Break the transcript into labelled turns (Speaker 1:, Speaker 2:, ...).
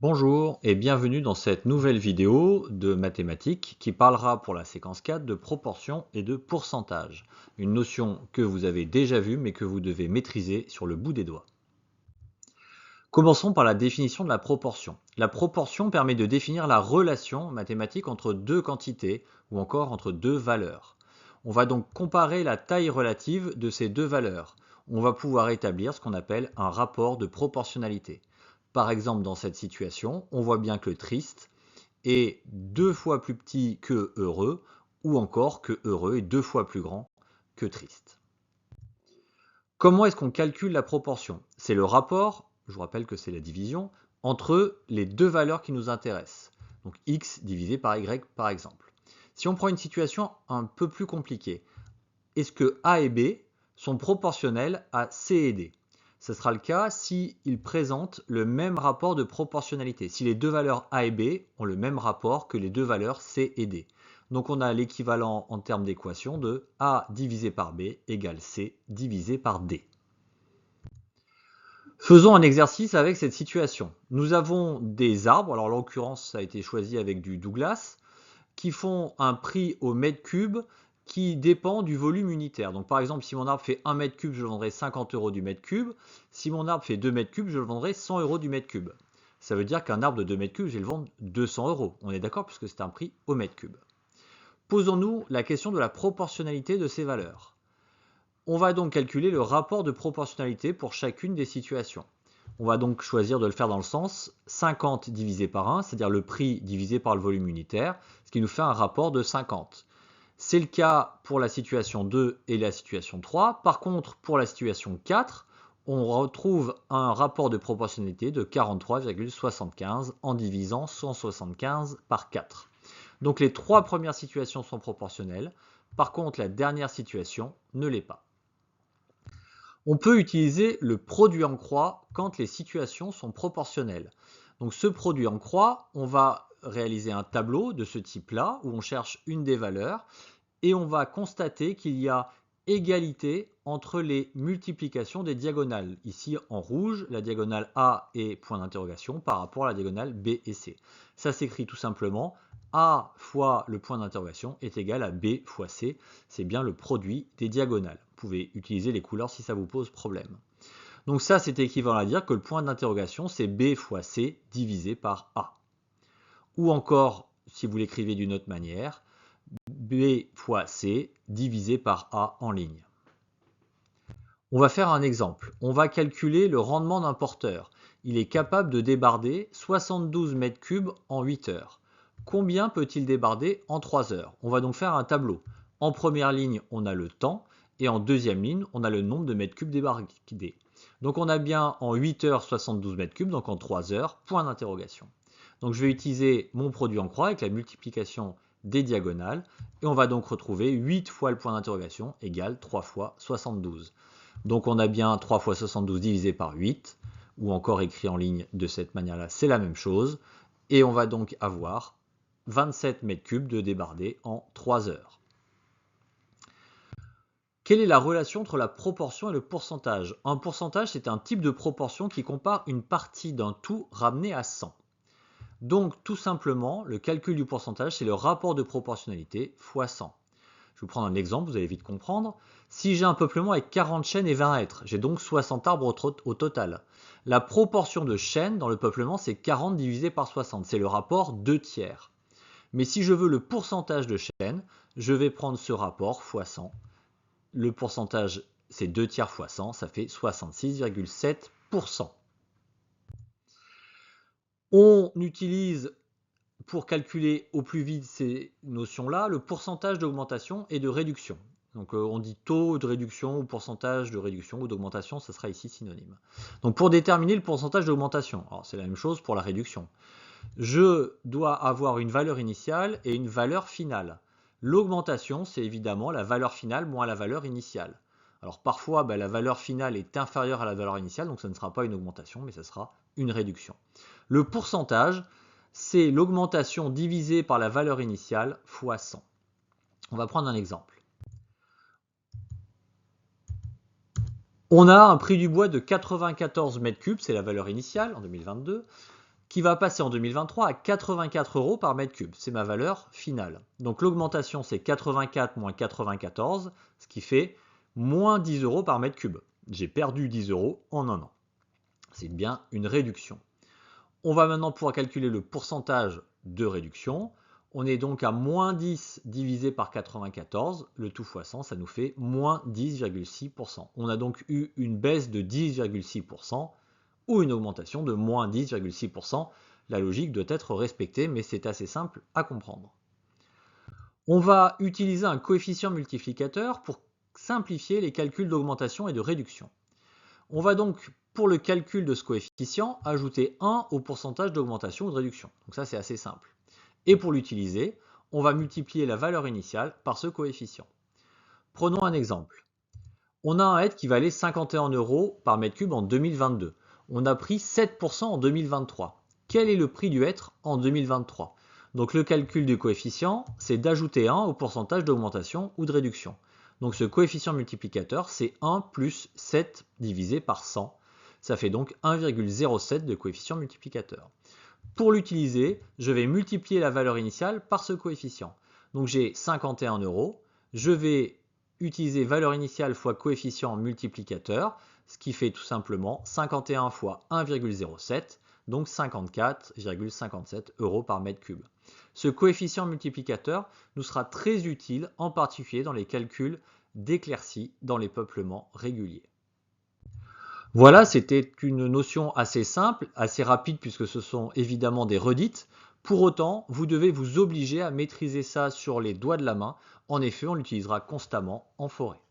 Speaker 1: Bonjour et bienvenue dans cette nouvelle vidéo de mathématiques qui parlera pour la séquence 4 de proportion et de pourcentage, une notion que vous avez déjà vue mais que vous devez maîtriser sur le bout des doigts. Commençons par la définition de la proportion. La proportion permet de définir la relation mathématique entre deux quantités ou encore entre deux valeurs. On va donc comparer la taille relative de ces deux valeurs. On va pouvoir établir ce qu'on appelle un rapport de proportionnalité. Par exemple, dans cette situation, on voit bien que triste est 2 fois plus petit que heureux, ou encore que heureux est 2 fois plus grand que triste. Comment est-ce qu'on calcule la proportion? C'est le rapport, je vous rappelle que c'est la division, entre les deux valeurs qui nous intéressent. Donc x divisé par y par exemple. Si on prend une situation un peu plus compliquée, est-ce que A et B sont proportionnels à C et D? Ce sera le cas s'ils présentent le même rapport de proportionnalité, si les deux valeurs A et B ont le même rapport que les deux valeurs C et D. Donc on a l'équivalent en termes d'équation de A divisé par B égale C divisé par D. Faisons un exercice avec cette situation. Nous avons des arbres, alors en l'occurrence ça a été choisi avec du Douglas, qui font un prix au mètre cube qui dépend du volume unitaire. Donc par exemple, si mon arbre fait 1 mètre cube, je le vendrai 50 € du mètre cube. Si mon arbre fait 2 mètres cubes, je le vendrai 100 € du mètre cube. Ça veut dire qu'un arbre de 2 mètres cubes, je vais le vendre 200 €. On est d'accord puisque c'est un prix au mètre cube. Posons-nous la question de la proportionnalité de ces valeurs. On va donc calculer le rapport de proportionnalité pour chacune des situations. On va donc choisir de le faire dans le sens 50 divisé par 1, c'est-à-dire le prix divisé par le volume unitaire, ce qui nous fait un rapport de 50. C'est le cas pour la situation 2 et la situation 3. Par contre, pour la situation 4, on retrouve un rapport de proportionnalité de 43,75 en divisant 175 par 4. Donc les trois premières situations sont proportionnelles. Par contre, la dernière situation ne l'est pas. On peut utiliser le produit en croix quand les situations sont proportionnelles. Donc ce produit en croix, on va réaliser un tableau de ce type-là où on cherche une des valeurs et on va constater qu'il y a égalité entre les multiplications des diagonales. Ici en rouge, la diagonale A est point d'interrogation par rapport à la diagonale B et C. Ça s'écrit tout simplement A fois le point d'interrogation est égal à B fois C. C'est bien le produit des diagonales. Vous pouvez utiliser les couleurs si ça vous pose problème. Donc ça, c'est équivalent à dire que le point d'interrogation, c'est B fois C divisé par A. Ou encore, si vous l'écrivez d'une autre manière, B fois C divisé par A en ligne. On va faire un exemple. On va calculer le rendement d'un porteur. Il est capable de débarder 72 mètres cubes en 8 heures. Combien peut-il débarder en 3 heures? On va donc faire un tableau. En première ligne, on a le temps et en deuxième ligne, on a le nombre de mètres cubes débardés. Donc on a bien en 8 heures 72 mètres cubes, donc en 3 heures, point d'interrogation. Donc je vais utiliser mon produit en croix avec la multiplication des diagonales et on va donc retrouver 8 fois le point d'interrogation égale 3 fois 72. Donc on a bien 3 fois 72 divisé par 8, ou encore écrit en ligne de cette manière-là, c'est la même chose. Et on va donc avoir 27 mètres cubes de débardés en 3 heures. Quelle est la relation entre la proportion et le pourcentage? Un pourcentage, c'est un type de proportion qui compare une partie d'un tout ramené à 100. Donc tout simplement, le calcul du pourcentage, c'est le rapport de proportionnalité fois 100. Je vais vous prendre un exemple, vous allez vite comprendre. Si j'ai un peuplement avec 40 chênes et 20 hêtres, j'ai donc 60 arbres au total. La proportion de chênes dans le peuplement, c'est 40 divisé par 60. C'est le rapport 2 tiers. Mais si je veux le pourcentage de chênes, je vais prendre ce rapport fois 100. Le pourcentage, c'est 2 tiers fois 100, ça fait 66,7%. On utilise pour calculer au plus vite ces notions-là, le pourcentage d'augmentation et de réduction. Donc on dit taux de réduction ou pourcentage de réduction ou d'augmentation, ça sera ici synonyme. Donc pour déterminer le pourcentage d'augmentation, alors c'est la même chose pour la réduction. Je dois avoir une valeur initiale et une valeur finale. L'augmentation, c'est évidemment la valeur finale moins la valeur initiale. Alors parfois, la valeur finale est inférieure à la valeur initiale, donc ça ne sera pas une augmentation, mais ça sera une réduction. Le pourcentage, c'est l'augmentation divisée par la valeur initiale fois 100. On va prendre un exemple. On a un prix du bois de 94 mètres cubes, c'est la valeur initiale en 2022, qui va passer en 2023 à 84 € par mètre cube. C'est ma valeur finale. Donc l'augmentation, c'est 84 moins 94, ce qui fait moins 10 € par mètre cube. J'ai perdu 10 € en un an. C'est bien une réduction. On va maintenant pouvoir calculer le pourcentage de réduction. On est donc à moins 10 divisé par 94, le tout fois 100, ça nous fait moins 10,6%. On a donc eu une baisse de 10,6% ou une augmentation de moins 10,6%. La logique doit être respectée, mais c'est assez simple à comprendre. On va utiliser un coefficient multiplicateur pour simplifier les calculs d'augmentation et de réduction. On va donc, pour le calcul de ce coefficient, ajouter 1 au pourcentage d'augmentation ou de réduction. Donc ça, c'est assez simple. Et pour l'utiliser, on va multiplier la valeur initiale par ce coefficient. Prenons un exemple. On a un hêtre qui valait 51 € par mètre cube en 2022. On a pris 7% en 2023. Quel est le prix du hêtre en 2023? Donc le calcul du coefficient, c'est d'ajouter 1 au pourcentage d'augmentation ou de réduction. Donc ce coefficient multiplicateur, c'est 1 plus 7 divisé par 100. Ça fait donc 1,07 de coefficient multiplicateur. Pour l'utiliser, je vais multiplier la valeur initiale par ce coefficient. Donc j'ai 51 €. Je vais utiliser valeur initiale fois coefficient multiplicateur, ce qui fait tout simplement 51 fois 1,07, donc 54,57 € par mètre cube. Ce coefficient multiplicateur nous sera très utile, en particulier dans les calculs d'éclaircie dans les peuplements réguliers. Voilà, c'était une notion assez simple, assez rapide puisque ce sont évidemment des redites. Pour autant, vous devez vous obliger à maîtriser ça sur les doigts de la main. En effet, on l'utilisera constamment en forêt.